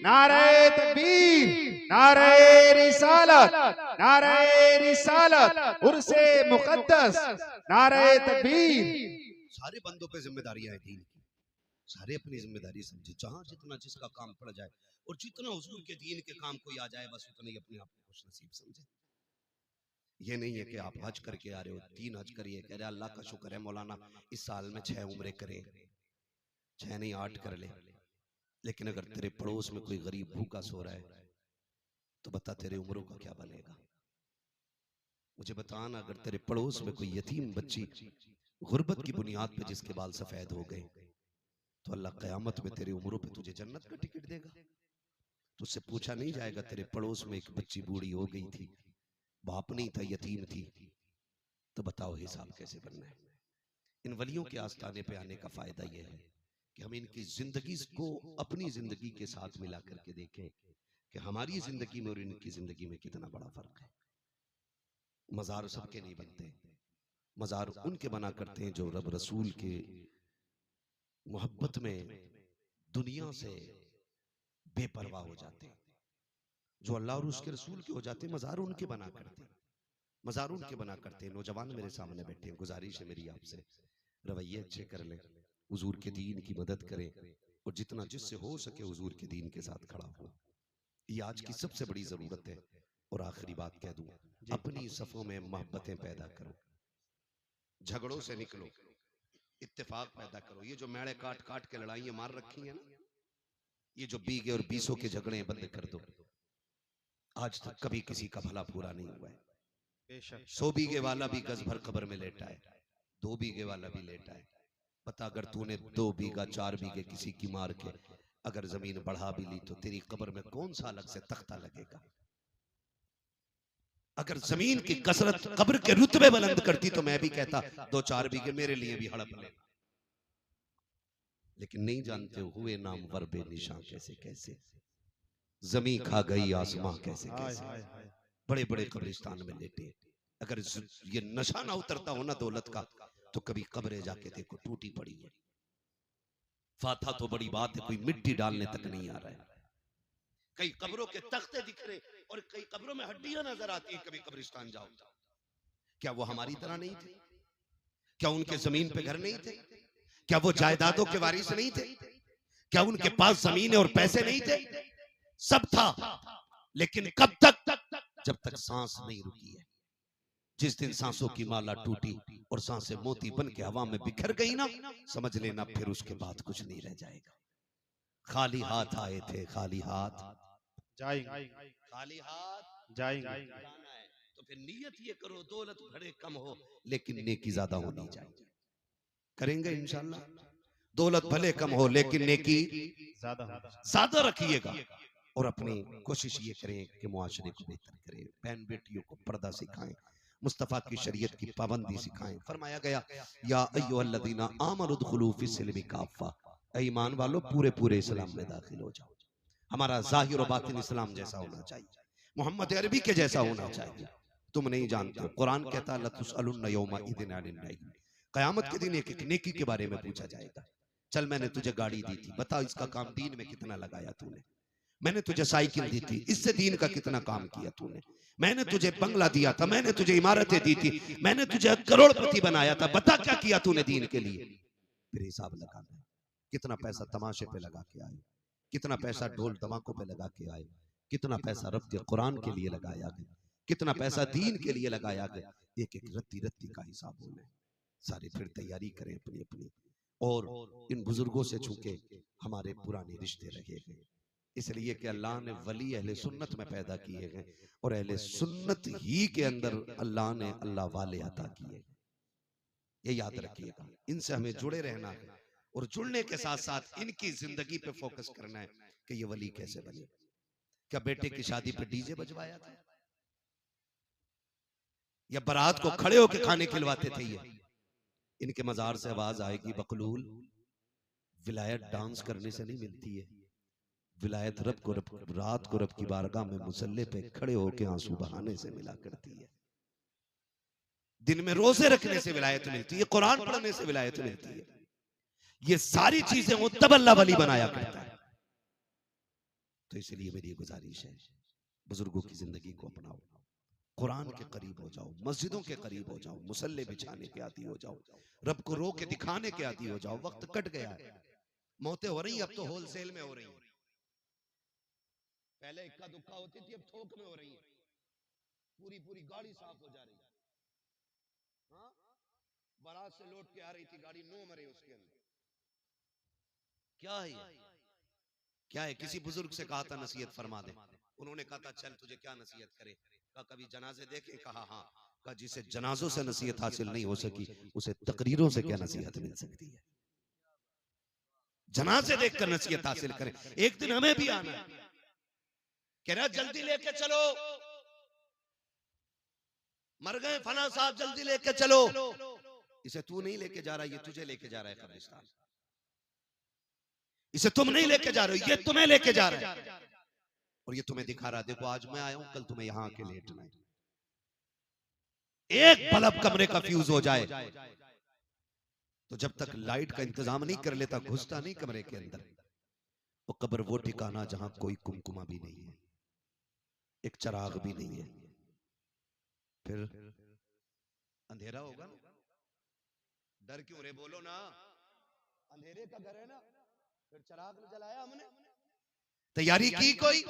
नारे तकबीर, नारे रिसालत, नारे रिसालत, उर्से मुकद्दस, नारे तकबीर। सारे बंदों पे जिम्मेदारियां हैं दीन की, सारे अपनी जिम्मेदारी समझे। जहां जितना जिसका काम पड़ जाए और जितना हुजूर के दीन के काम कोई आ जाए, बस उतना ही अपने आप को खुश नसीब समझे। ये नहीं है कि आप हज करके आ रहे हो, 3 हज करिए, कह रहे अल्लाह का शुक्र है मौलाना इस साल में 6 उम्रे करे, 6 नहीं 8 कर ले। लेकिन अगर तेरे पड़ोस में कोई गरीब भूखा सो रहा है, तो बता तेरे उम्रों का क्या बनेगा। मुझे बताना, अगर तेरे पड़ोस में कोई यतीम बच्ची गुर्बत की बुनियाद पे जिसके बाल सफेद हो गए, तो अल्लाह कयामत में तेरी उम्रों पे तुझे जन्नत का टिकट देगा। तुझसे पूछा नहीं जाएगा तेरे पड़ोस में एक बच्ची बूढ़ी हो गई थी, बाप नहीं था, यतीम थी, तो बताओ हिसाब कैसे बनना है। इन वलियों के आस्थाने पे आने का फायदा यह है कि हम इनकी जिंदगी को अपनी जिंदगी के साथ मिला करके देखें कि हमारी जिंदगी में और इनकी जिंदगी में कितना बड़ा फर्क है। मजार सबके नहीं बनते, मजार उनके बना करते हैं जो रब रसूल के मोहब्बत में दुनिया से बेपरवाह हो जाते हैं, जो अल्लाह और उसके रसूल के हो जाते हैं। मजार उनके बना करते हैं, मजार उनके बना करते हैं। नौजवान मेरे सामने बैठे हैं, गुजारिश है मेरी आपसे, रवैये अच्छे कर लें, हुजूर के दीन की मदद करें और जितना जिससे हो सके हुजूर के दीन के साथ खड़ा हो। ये आज की सबसे बड़ी जरूरत है। और आखिरी बात कह दूं, अपनी सफों में मोहब्बतें पैदा करो, झगड़ों से निकलो, इत्तेफाक पैदा करो। ये जो मेड़े काट काट के लड़ाइयां मार रखी हैं ना, ये जो बीगे और बीसों के झगड़े बंद कर दो। आज तक कभी किसी का भला पूरा नहीं हुआ है। 100 बीघे वाला भी गज भर कब्र में लेटा है, 2 बीघे वाला भी लेटा है। पता अगर तूने 2 बीघा 4 बीघे किसी की मार के अगर जमीन बढ़ा भी ली तो तेरी कब्र में कौन सा अलग से तख्ता लगेगा। अगर जमीन की कसरत कब्र के रुतबे बुलंद करती तो मैं भी कहता 2-4 बीघे मेरे लिए भी हड़प ले। लेकिन नहीं जानते हुए नाम वर बेनिशां कैसे कैसे, जमी खा गई आसमां कैसे कैसे, बड़े बड़े कब्रिस्तान में लेटे। अगर ये नशा ना उतरता हो ना दौलत का, तो कभी कब्रें जाके देखो टूटी पड़ी है। फाथा तो बड़ी बात है, कोई मिट्टी डालने तक नहीं आ रहा है। कई कब्रों के तख्ते दिख रहे और कई कब्रों में हड्डियां नजर आती है। कभी कब्रिस्तान जाओ, क्या वो हमारी तरह नहीं थे? क्या उनके जमीन पे घर नहीं थे? क्या वो जायदादों के वारिस नहीं थे? क्या उनके पास जमीन और पैसे नहीं थे? सब था, लेकिन कब तक? जब तक सांस नहीं रुकी है। जिस दिन सांसों की माला टूटी और सांसें मोती बन के हवा में बिखर गई ना, समझ लेना फिर उसके बाद कुछ नहीं रह जाएगा। खाली हाथ आए थे, खाली हाथ जाएंगे, खाली हाथ जाएंगे। तो फिर नियत ये करो, दौलत भले कम हो लेकिन नेकी ज्यादा होनी चाहिए। करेंगे इंशाल्लाह। दौलत भले कम हो लेकिन नेकी ज्यादा रखिएगा। और अपनी कोशिश ये करें कि मुआशरे को बेहतर करें, बहन बेटियों को पर्दा सिखाएं, मुस्तफा की शरीयत की पाबंदी सिखाएं। फरमाया गया या अय्युहल्लज़ीना आमनु दुखुलू फिस्सिल्मि काफ़ा, ईमान वालों पूरे पूरे इस्लाम में दाखिल हो जाओ। हमारा जाहिर और बातिन इस्लाम जैसा होना चाहिए, मोहम्मद अरबी के जैसा होना चाहिए। तुम नहीं जानते हो, कुरान कहता लतुसअलुन्ना यौमइज़िन अनिन नईम, कयामत के दिन एक एक नेकी के बारे में पूछा जाएगा। चल मैंने तुझे गाड़ी दी थी, बता इसका काम दीन में कितना लगाया तूने। मैंने तुझे साइकिल दी थी, इससे दीन का कितना काम किया तूने। मैंने तुझे बंगला दिया था, मैंने तुझे इमारतें दी थी, मैंने तुझे करोड़पति बनाया था, बता क्या किया तूने दीन के लिए। फिर हिसाब लगाना है, कितना पैसा तमाशे पे लगा के आए, कितना पैसा ढोल धमाकों पे लगा के आए, कितना पैसा रफ्ते कुरान के लिए लगाया गया, कितना पैसा दीन के लिए लगाया गया। एक एक रत्ती रत्ती का हिसाब होना है। सारे फिर तैयारी करें अपनी अपनी। और इन बुजुर्गों से चूंकि हमारे पुराने रिश्ते रहे गए, इसलिए कि अल्लाह ने वली अहले सुन्नत में पैदा किए गए और अहले सुन्नत ही के अंदर अल्लाह ने अल्लाह वाले अता किए। ये याद रखिएगा, इनसे हमें जुड़े रहना है और जुड़ने के साथ साथ इनकी जिंदगी पे फोकस करना है कि ये वली कैसे बने। क्या बेटे की शादी पे डीजे बजवाया था या बारात को खड़े होकर खाने खिलवाते थे? ये इनके मजार से आवाज आएगी बकलूल, विलायत डांस करने से नहीं मिलती है, विलायत रब को रात को रब की बारगाह में मुसल्ले पे खड़े होकर आंसू बहाने से मिला करती है। दिन में रोजे रखने से विलायत मिलती है, कुरान पढ़ने से विलायत मिलती है। ये सारी चीजें वो तब अल्लाह वली बनाया करता है। तो इसलिए मेरी गुजारिश है, बुजुर्गों की जिंदगी को अपनाओ, कुरान के करीब हो जाओ, मस्जिदों के करीब हो जाओ, मुसल्ले बिछाने के आदी हो जाओ, रब को रो के दिखाने के आदी हो जाओ। वक्त कट गया है, मौतें हो रही, अब तो होलसेल में हो रही है। पहले इक्का दुक्का होती थी, अब थोक में हो रही है। पूरी पूरी गाड़ी साफ हो जा रही है। हाँ, बारात से लौट के आ रही थी गाड़ी, 9 मरे उसके अंदर। क्या है क्या है? किसी बुजुर्ग से कहा था नसीहत फरमा दे, उन्होंने कहा था चल तुझे क्या नसीहत करे, कहा कभी जनाजे देखे, कहा हाँ, कहा जिसे जनाजों से नसीहत हासिल नहीं हो सकी उसे तकरीरों से क्या नसीहत मिल सकती है। जनाजे देखकर नसीहत हासिल करें। एक दिन हमें भी आना है, कह रहा जल्दी लेके चलो, मर गए फला साहब, जल्दी लेके चलो। इसे तू नहीं लेके जा रहा, ये तुझे लेके जा रहा है कब्रिस्तान। इसे तुम नहीं लेके जा रहे हो, ये तुम्हें लेके जा रहा है और ये तुम्हें दिखा रहा है देखो आज मैं आया हूं, कल तुम्हें यहां आके लेटना है। एक बल्ब कमरे का फ्यूज हो जाए तो जब तक लाइट का इंतजाम नहीं कर लेता घुसता नहीं कमरे के अंदर। वो कब्र वो ठिकाना जहां कोई कुमकुमा भी नहीं है, एक चिराग भी नहीं है, फिर अंधेरा होगा ना। डर क्यों रे, बोलो ना, अंधेरे का घर है ना, फिर चिराग जलाया हमने। तैयारी की कोई?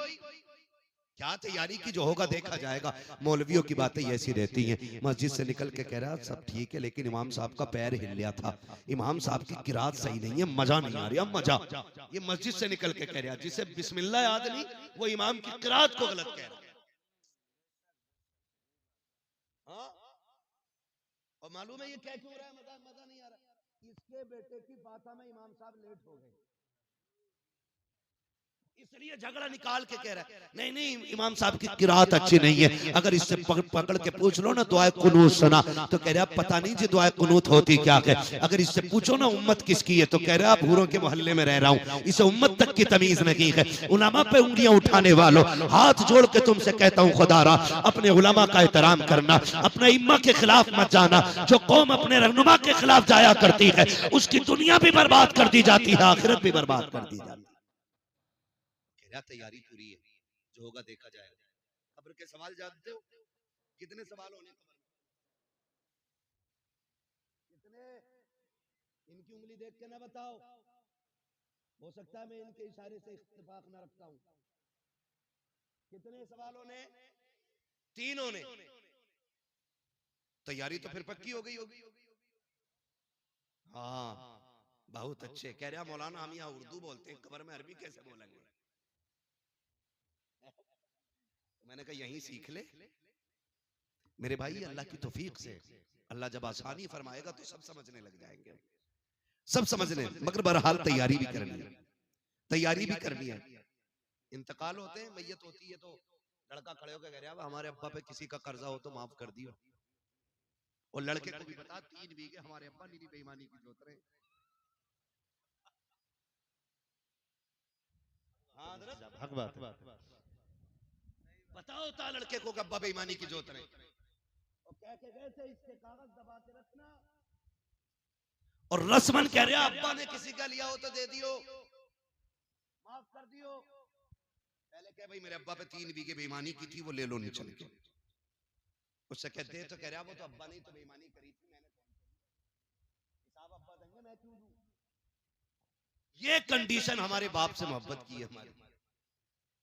क्या तैयारी की? जो होगा देखा जाएगा। मौलवियों की बातें ऐसी रहती हैं। मस्जिद से निकल के कह रहा सब ठीक है लेकिन इमाम साहब का पैर हिल गया था, इमाम साहब की किरात सही नहीं है, मजा नहीं आ रहा मजा। ये मस्जिद से निकल के कह रहा, जिसे बिस्मिल्लाह याद नहीं वो इमाम की किरात को गलत कह रहा। हाँ? और मालूम है ये क्या क्यों हो रहा है? मजा नहीं आ रहा। इसके बेटे की बात में इमाम साहब लेट हो गए, इसलिए झगड़ा निकाल के कह रहा है नहीं नहीं इमाम साहब की किरात अच्छी नहीं है। अगर इससे पकड़ के पूछ लो ना दुआए कुनूत सुना तो कह रहा पता नहीं जी दुआए कुनूत होती क्या है। अगर इससे पूछो ना उम्मत किसकी है तो कह रहा भूरों के मोहल्ले में रह रहा हूँ, इसे उम्मत तक की तमीज नहीं है। उलमा पे उंगलियां उठाने वालों, हाथ जोड़ के तुमसे कहता हूँ खुदारा अपने उलमा का एहतराम करना, अपने इम्मा के खिलाफ मत जाना। जो कौम अपने रहनुमा के खिलाफ जाया करती है उसकी दुनिया भी बर्बाद कर दी जाती है, आखिरत भी बर्बाद कर दी जाती है। तैयारी पूरी है, जो होगा देखा जाएगा। कब्र के सवाल जानते हो कितने सवाल होने कब्र में? कितने? इनकी उंगली देख के ना बताओ, हो सकता है मैं इनके इशारे से इत्तेफाक ना रखता हूं। कितने सवालों ने? 3 होने। तैयारी तो फिर पक्की हो गई होगी। हाँ बहुत अच्छे। कह रहा मौलाना हम यहाँ उर्दू बोलते हैं, कब्र में अरबी कैसे बोलेंगे? मैंने कहा यहीं सीख ले मेरे भाई, अल्लाह की तौफीक से अल्लाह जब आसानी फरमाएगा तो सब समझने लग जाएंगे, सब समझने। मगर बहरहाल तैयारी भी करनी है, तैयारी भी करनी है। इंतकाल होते हैं, मैयत होती है तो लड़का खड़े होकर कह रहा हमारे अब्बा पे किसी का कर्जा हो तो माफ कर दियो। और लड़के को भी बता 3 बीघे हमारे अब्बा निरी बेईमानी की जोत रहे। हाँ पता होता लड़के को अब्बा बेईमानी की जोत रहे और कह के गए थे इसके कागज दबा के रखना। और रस्मन कह रहा अब्बा ने किसी का लिया हो तो दे दियो, माफ कर दियो। पहले कह भाई मेरे अब्बा पे 3 बीघे बेईमानी की थी, वो ले लो नहीं चल के। उससे कहते तो कह रहा वो तो अब्बा ने तो बेईमानी करी थी, मैंने हिसाब अब्बा देंगे, मैं क्यों दूं? ये कंडीशन हमारे बाप से मोहब्बत की है हमारी।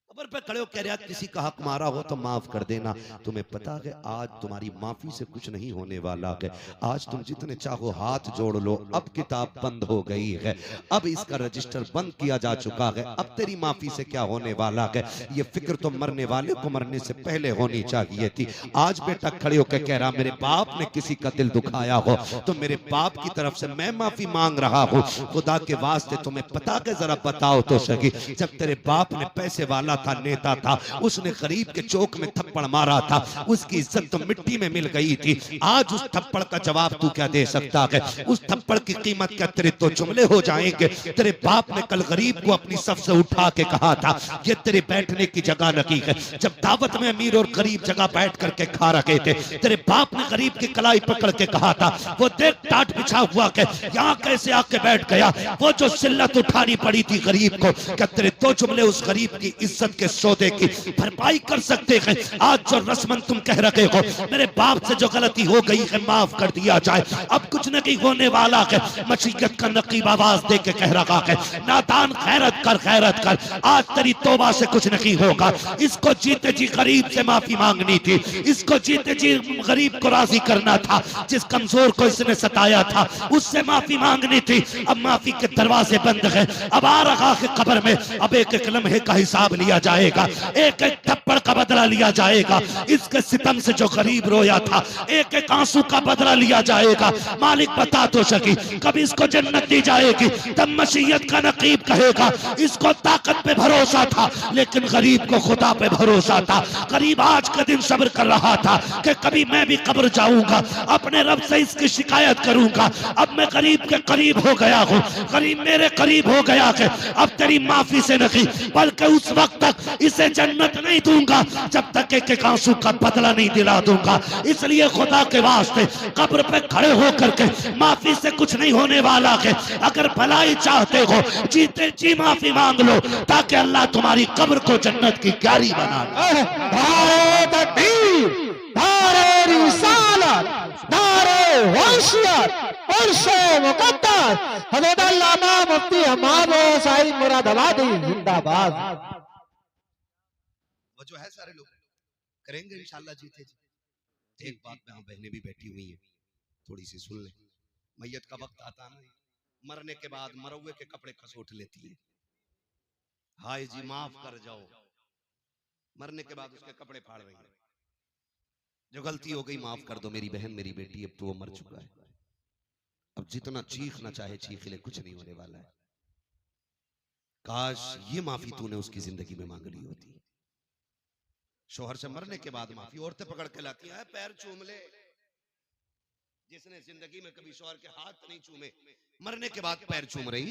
कब्र पे खड़े हो कह रहा किसी का हक मारा हो तो माफ कर देना। तुम्हें पता है आज तुम्हारी माफी से कुछ नहीं होने वाला है। आज तुम जितने चाहो हाथ जोड़ लो, अब किताब बंद हो गई है, अब इसका रजिस्टर बंद किया जा चुका है। अब तेरी माफी से क्या होने वाला है ये फिक्र तो मरने वाले को मरने से पहले होनी चाहिए थी। आज बेटा खड़े होकर कह रहा मेरे बाप ने किसी का दिल दुखाया हो तो मेरे बाप की तरफ से मैं माफी मांग रहा हूँ। खुदा के वास्ते तुम्हें पता है जरा बताओ तो सही, जब तेरे बाप ने पैसे वाला था, नेता था, उसने गरीब के चौक में थप्पड़ मारा था, उसकी इज्जत तो मिट्टी में मिल गई थी। आज उस थप्पड़ का जवाब तू क्या दे सकता है? उस थप्पड़ की कीमत क्या तेरे तो जुमले हो जाएंगे? तेरे बाप ने कल गरीब को अपनी सफ से उठा के कहा था ये तेरे बैठने की जगह नहीं है। जब दावत में अमीर और गरीब जगह बैठ करके खा रहे थे, तेरे बाप ने गरीब की कलाई पकड़ के कहा था वो देख टाट बिछा हुआ के यहाँ कैसे आके बैठ गया। वो जो सिल्लत उठानी पड़ी थी गरीब को, क्या तेरे दो जुमले उस गरीब की इज्जत के सौदे की भरपाई कर सकते हैं? आज जो रस्मन तुम कह रहे हो मेरे बाप से जो गलती हो गई है माफ कर दिया जाए, अब कुछ नहीं होने वाला है। मशीयत का नकीब आवाज दे के कह रहा है नादान खैरत कर, खैरत कर, आज तेरी तौबा से कुछ नहीं होगा। इसको जीते जी गरीब से माफी मांगनी थी, इसको जीते जी गरीब को राजी करना था, जिस कमजोर को इसने सताया था उससे माफी मांगनी थी। अब माफी के दरवाजे बंद हैं, अब आ रहा है कब्र में, अब एक एक लम्हे का हिसाब लिया दिया जाएगा, एक एक थप्पड़ का बदला लिया जाएगा। इसके सितम से जो गरीब रोया था, एक एक आंसू का बदला लिया जाएगा। मालिक बता तो सकी, कभी इसको जन्नत दी जाएगी। तब मसीयत का नकीब कहेगा इसको ताकत पे भरोसा था, लेकिन गरीब को खुदा पे भरोसा था। गरीब आज का दिन सब्र कर रहा था कि कभी मैं भी कब्र जाऊंगा, अपने रब से इसकी शिकायत करूंगा। अब मैं गरीब के करीब हो गया हूँ, गरीब मेरे करीब हो गया है। अब तेरी माफी से नहीं बल्कि उस वक्त तक इसे जन्नत नहीं दूंगा जब तक एक एक आंसू का बदला नहीं दिला दूंगा। इसलिए खुदा के वास्ते कब्र पे खड़े होकर के माफी से कुछ नहीं होने वाला है। अगर भलाई चाहते हो जीते जी माफी मांग लो, ताकि अल्लाह तुम्हारी कब्र को जन्नत की क्यारी बना दे। नारे तकबीर, नारे रिसालत, नारे वसीयत, उर्से मुकद्दस हज़रत अल्लामा मुफ्ती हमाद साहिब मुरादाबादी जिंदाबाद। वो जो है सारे लोग करेंगे इंशाल्लाह जीते जी। एक बात में बहनें भी बैठी हुई हैं, थोड़ी सी सुन ले। मैयत का वक्त आता ना, मरने के बाद मरवे के कपड़े कसोट लेती है, हाय जी माफ कर जाओ। मरने के बाद उसके कपड़े फाड़ रही है, जो गलती हो गई माफ कर दो मेरी बहन मेरी बेटी, अब तो वो मर चुका है। अब जितना चीखना चाहे चीख ले, कुछ नहीं होने वाला है। काश ये माफी तूने उसकी जिंदगी में मांग ली होती। शोहर से मरने के बाद माफी औरतें पकड़ के लाती हैं, पैर चूम ले। जिसने जिंदगी में कभी शोहर के हाथ नहीं चूमे, मरने के बाद पैर चूम रही,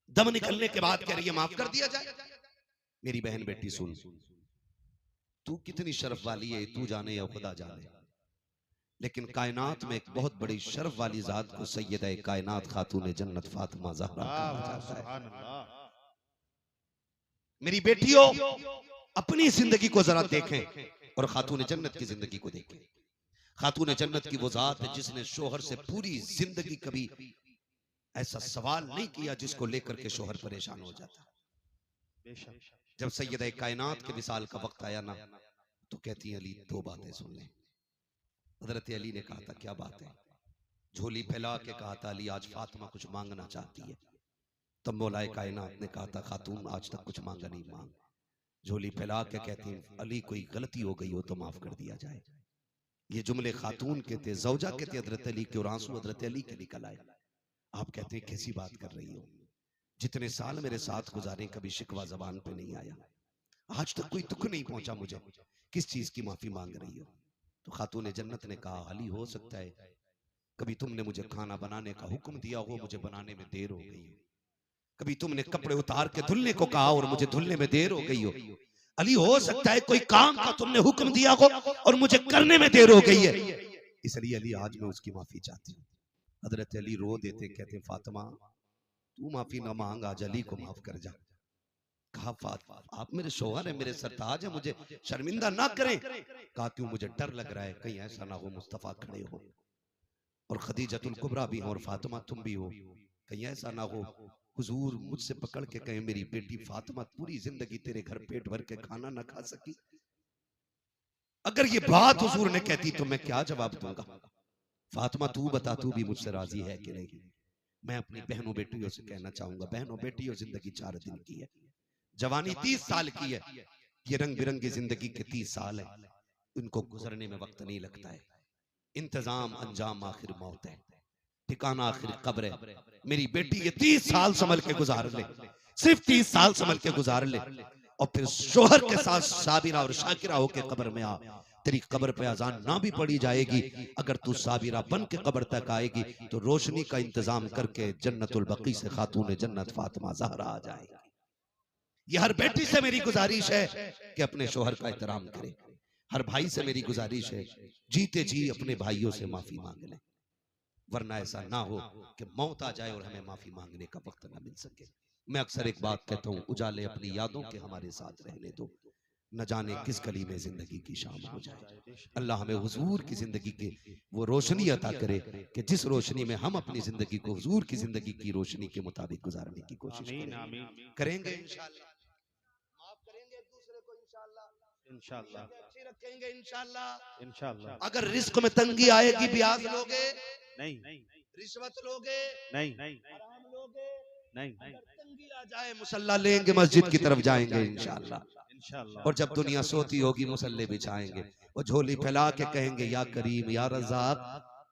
दम निकलने के बाद कह रही है माफ कर दिया जाए। मेरी बहन बेटी सुन, तू कितनी शर्फ वाली है तू जाने या खुदा जाने, लेकिन कायनात में एक बहुत बड़ी शर्फ वाली जात को सैयदा कायनात खातून जन्नत फातिमा ज़हरा कहा जाता है। मेरी बेटियों, अपनी जिंदगी को जरा देखें और खातून जन्नत की जिंदगी को देखें। खातून जन्नत की वो जात है जिसने शोहर से पूरी जिंदगी कभी ऐसा सवाल नहीं किया जिसको लेकर के शोहर परेशान हो जाता। जब सैयदा कायनात के विसाल का वक्त आया ना, तो कहती अली दो बातें सुन ले। हजरत अली ने कहा था क्या बात है? झोली फैला के कहा था अली आज फातिमा कुछ मांगना चाहती है। तब मौलाए कायनात ने कहा था खातून आज तक कुछ मांगा नहीं, मांग। झोली फैला के कहती अली कोई गलती हो गई हो तो माफ कर दिया जाए। ये जुमले खातून के थे, जौजा के थे हजरत अली के, और आंसू हजरत अली के निकल आए। आप कहते हैं कैसी बात कर रही हो, जितने साल मेरे साथ गुजारे कभी शिकवा जबान पे नहीं आया, आज तक कोई दुख नहीं पहुंचा मुझे, किस चीज की माफी मांग रही हो? तो खातून जन्नत ने कहा अली हो सकता है कभी तुमने मुझे खाना बनाने का हुक्म दिया हो, मुझे बनाने में देर हो गई हो। कभी तुमने कपड़े उतार के धुलने को कहा और मुझे धुलने में देर हो गई हो। अली हो सकता है कोई काम का तुमने हुक्म दिया हो और मुझे करने में देर हो गई है, इसलिए अली आज मैं उसकी माफी चाहती हूँ। हजरत अली रो देते, कहते फातिमा तू माफी ना मांग, आज अली को माफ कर जा। कहा फातिमा आप मेरे शौहर है, मेरे सरताज है, मुझे शर्मिंदा ना करें। कहा क्यों? मुझे डर लग रहा है कहीं ऐसा ना हो मुस्तफा खड़े हो और खदीजतुल कुबरा भी हो और फातिमा तुम भी हो, कहीं ऐसा ना हो हुजूर मुझसे पकड़ के कहें मेरी बेटी फातिमा पूरी जिंदगी तेरे घर पेट भर के खाना ना खा सकी। अगर ये बात हुजूर ने कहती तो मैं क्या जवाब दूंगा? फातिमा तू बता, तू भी मुझसे राजी है कि नहीं? मैं अपनी बहनों बेटियों से कहना चाहूंगा, बहनों बेटियों जिंदगी 4 दिन की है, जवानी 30 साल की है, ये रंग बिरंगी जिंदगी के 30 साल है, इनको गुजरने में वक्त नहीं लगता है। इंतजाम अंजाम आखिर मौत है, ठिकाना आखिर कब्र है। मेरी बेटी ये 30 साल संभल के गुजार ले, सिर्फ 30 साल संभल के गुजार ले, और फिर शोहर के साथ साबिरा और शाकिरा होके कब्र में आ। तेरी कब्र पे अजान ना भी पड़ी जाएगी, अगर तू साबिरा बन के कब्र तक आएगी तो रोशनी का इंतजाम करके जन्नतुल बकी से खातून जन्नत फातिमा ज़हरा आ जाएगी। ये हर बेटी से मेरी गुजारिश है कि अपने शोहर का एहतराम करे। हर भाई से मेरी गुजारिश है जीते जी अपने भाइयों से माफी मांग ले, वरना ऐसा ना हो कि मौत आ जाए और हमें माफी मांगने का वक्त ना मिल सके। मैं अक्सर एक बात कहता हूँ, उजाले अपनी यादों के हमारे साथ रहने दो, न जाने किस गली में जिंदगी की शाम हो जाए। अल्लाह हमें हुजूर की जिंदगी की वो रोशनी अता करे कि जिस रोशनी में हम अपनी जिंदगी को हुजूर की जिंदगी की रोशनी के मुताबिक गुजारने की कोशिश करेंगे। इंशाअल्लाह माफ करेंगे एक दूसरे को, इंशाअल्लाह अच्छी रखेंगे इंशाअल्लाह। अगर रिस्क में तंगी आएगी, ब्याज लोगे नहीं, रिश्वत लोगे नहीं, हराम लोगे नहीं तंगी आ जाए मुसल्ला लेंगे, मस्जिद की तरफ जाएंगे इंशाअल्लाह। इंशाअल्लाह। और जब दुनिया सोती होगी मुसल्ले बिछाएंगे, वो झोली फैला के कहेंगे या करीम या रज़ाक,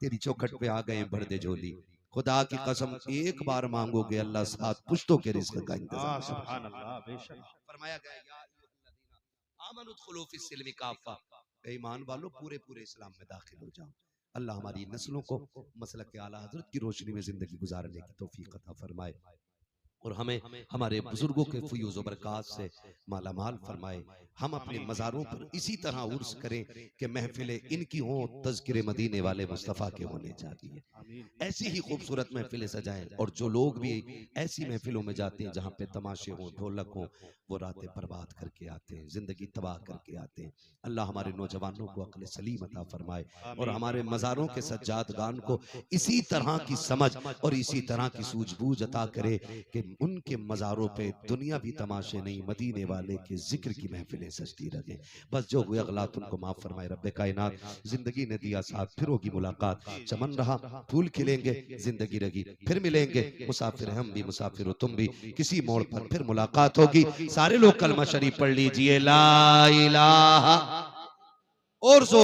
तेरी चौखट पे आ गए भर दे झोली। खुदा की कसम एक बार मांगोगे अल्लाह 7 पुश्तों के रिज़्क का इंतजाम करेगा। सुभान अल्लाह, बेशक। फरमाया गया या अय्युहल्लज़ीना आमनु दुखुलू फिस्सिल्मि काफ़ा, ए ईमान वालों पूरे पूरे इस्लाम में दाखिल हो जाओ। अल्लाह हमारी नस्लों को मसलक के आला हज़रत की रोशनी में जिंदगी गुजारने की तौफीक अता फरमाए और हमें हमारे बुजुर्गों के फयूज़ व बरक़ात से मालामाल फरमाए। हम अपने मज़ारों पर इसी तरह उर्स करें कि महफिलें इनकी हों, तज़किरे मदीने वाले मुस्तफ़ा के होने चाहिए। ऐसी ही खूबसूरत महफिलें सजाएं और जो लोग भी ऐसी महफिलों में जाते हैं जहाँ पे तमाशे हों, ढोलक हों, वो रातें बर्बाद करके आते हैं, जिंदगी तबाह करके आते हैं। अल्लाह हमारे नौजवानों को अक्ल सलीम अता फरमाए और हमारे मज़ारों के सज्जादगान को इसी तरह की समझ और इसी तरह की सूझबूझ अता करे कि उनके मज़ारों पे दुनिया भी तमाशे नहीं, मदीने वाले के जिक्र की महफिलें सजती रहे। बस जो हुए अगलात उनको माफ फरमाए रब्बे कायनात। जिंदगी ने दिया साथ, फिर होगी मुलाकात, चमन रहा फूल खिलेंगे, जिंदगी रही फिर मिलेंगे। मुसाफिर हम भी, मुसाफिर हो तुम भी, किसी मोड़ पर फिर मुलाकात होगी। सारे लोग कलमा शरीफ पढ़ लीजिए, ला इलाहा और